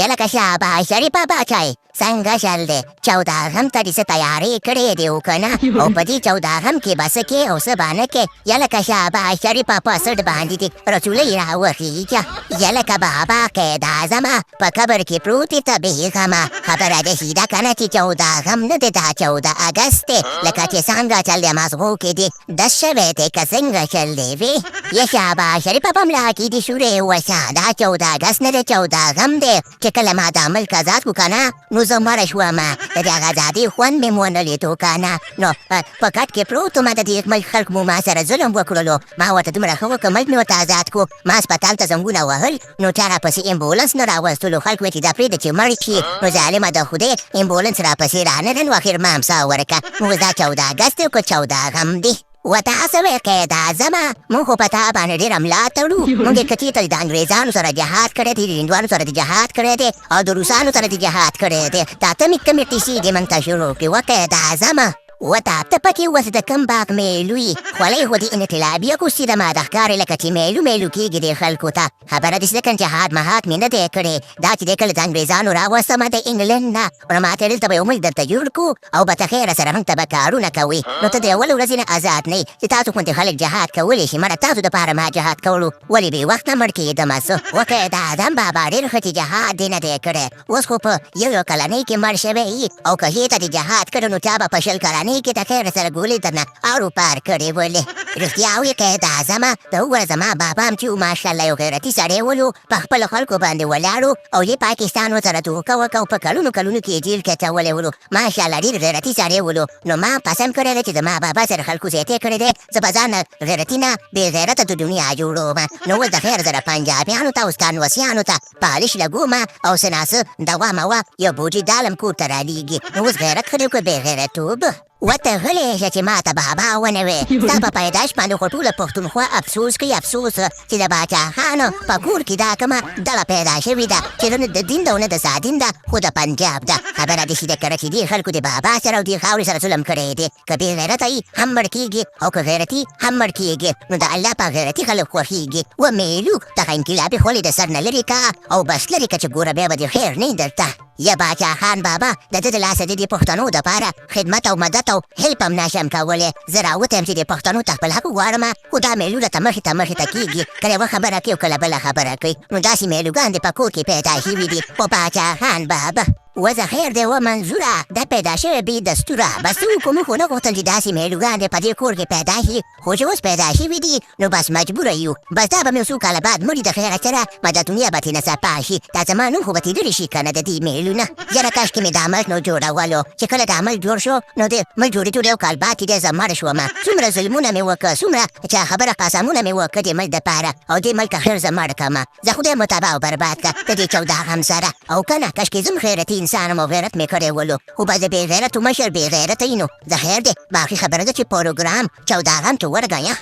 یلکه شابه شریفه بچی څنګه چل دی 14 غم ته دې څه تیارې کړې دي او که نه او په دې 14 غم کې به څه کې او څه به نه کې یلکه شابه شریفه په سټ باندې دې رسولۍ راوخیږه یلکه بابا قید اعظمه په قبر کې پروت یې ته بېغمه خبره دې شیده که نه چې 14 غم نه دی دا 14 اګست دی لکه چې څنګه چل دی مغزو کې دې دس شوی دی که څنګه چل دی وې یا شابه شریفه په ملا کې دې شورې وشه دا 14 اګست نه دی 14 غم دی چې کله ما دا ملک ازاد کړو که نه نو زه مړه شومه د دې هغه ازادۍ خوند مې ونه لیدو که نه نو په کټ کې پروت ومه د دې ملک خلک مو ما سره ظلم وکړلو ما ورته دومره ښه وکړه ملک مې ورته ازاد کړو ما هسپتال ته زنګونه وهل نو چا راپسې امبولانس نه راوستلو خلک وایي چې دا پرېږده چې مړ شي نو ظالمه د خدای امبولانس راپسې رانهرل نو اخر ما امسا ورکړه موږ دا 14 اګست دی که 14 غم دی و تاسو وې قید اعظمه موږ خو په تا باندې ډېره ملا تړو موږ یې که چېرته د انګریزانو سره جهاد کړی دی د هندوانو سره د جهاد کړی دی او د روسانو سره د جهاد کړی دی دا ته مې کومې کیسې دې موږ ته شروع کړې و قید اعظمه و تا ته پکې اوس د کوم باغ میلوي خولۍ خو د انقلابیه کوستي د ما د ښکارې لکه چې میلو کېږي د خلکو ته خبره داسې ده که جهاد مهاد مې نه دی کړی دا چې دی کله د انګریزانو راوستمه د انګلند نه نو ما ته دلته به یو ملک درته جوړ کړو او به ته خیره سره موږ ته به کارونه کوي نو ته د یولې ورځې نه ازاد نه یې چې تاسو غوندې خلک جهاد کولی شي مړه تاسو دپاره ما جهاد کولو ولې بې وخته مړ کېدمه زه وکه د اعظم بابا ډېر ښه چې جهاد دې نه دی کړی اوس خو په یو کلنۍ کې مړ شوی او که هې ته دې جهاد کړی نو چا به په 20 کلنۍ کې د خیر سره ګولې درنه اړو پار کړې ولې رښتیا وایې قید اعظمه ته وګوره زما بابا هم چې ماشاءالله یو غیرتي سړی ولو په خپلو خلکو باندې ولاړو او یې پاکستان ورسره دوکه وکړه او په کلونو کې یې جیل کې اچولی ولو ماشاءالله ډېر غیرتي سړی ولو نو ما قسم کړی دی چې زما بابا سره خلکو زیاتی کړی دی زه به ځان غیرتي نه بې غیرته د دنیا جوړوم نو اوس د خیر سره پنجابیانو ته اوس کانوسیانو ته پالش لګومه او څه ناڅه دوامه وه یو بوجي دالم کور ته رالیږي نو اوس غیرت ښه دی که بې غیرتوب وته غلی شه چې ما ته بابا ونه وې ستا په پیدایش باندې خو ټوله پښتونخوا افسوس کوي افسوس چې د باچاخانو په کور کې دا کومه ډله پیدا شوې ده چې نه د دین ده او نه د سادین ده خو د پنجاب ده خبره دې شي د کړه چې دې خلکو د بابا سره او دې خاورې سره ظلم کړی دی که بې غیرته یي هم مړ کېږي او که غیرتي هم مړ کېږي نو د الله په غیرتي خلک خوښېږي و میلو دغه انقلابي خولې د سر نه لرې که او بس لرې که چې ګوره بیا به دې خیر نه درته یا باچا خان بابا د ده د لاسه د دې پښتنو دپاره خدمت او مدد او هیلپ هم نشم کولی زه راوته یم چې د پښتنو ته خپل حق وغواړم خو دا میلونه ته مخې ته کېږي کله یوه خبره کوي او کله بله خبره کوي نو داسې میلوګان د په کور کې پیدا شوي دي خو باچا خان بابا وضع خیر دی و منظوره دا پیدا شوی بې دستوره بس څه وکړو موږ خو نه غوښتل چې داسې میلوګان دی په دې کور کې پیدا شي خو چې اوس پیدا شوي دي نو بس مجبوره یو بس دا به مې څو کاله بعد مړي د خیره سره به دا دنیا به ترېنه صفا شي دا زما نوم خو به تېدلی شي که نه د دې میلونه یاره کاشکې مې دا ملک نو جوړولو چې کله دا ملک جوړ شو نو د ملک جوړېدو یو کال بعد چې دی زه مړ شومه څومره ظلمونه مې وکړه څومره چې خبره قسمونه مې وکړه د ملک دپاره او دې ملک اخر زه مړ کړمه زه خدای مو تباه او برباد کړه د دې 14 غم سره او که نه کاشکې زه هم غیرتي انسان یم او غیرت مې کړی ولو خو به د بې غیرتو مشر بې غیرته یي نو زه خیر دی باقي خبره ده چې پروګرام 14 غم ته ورګایه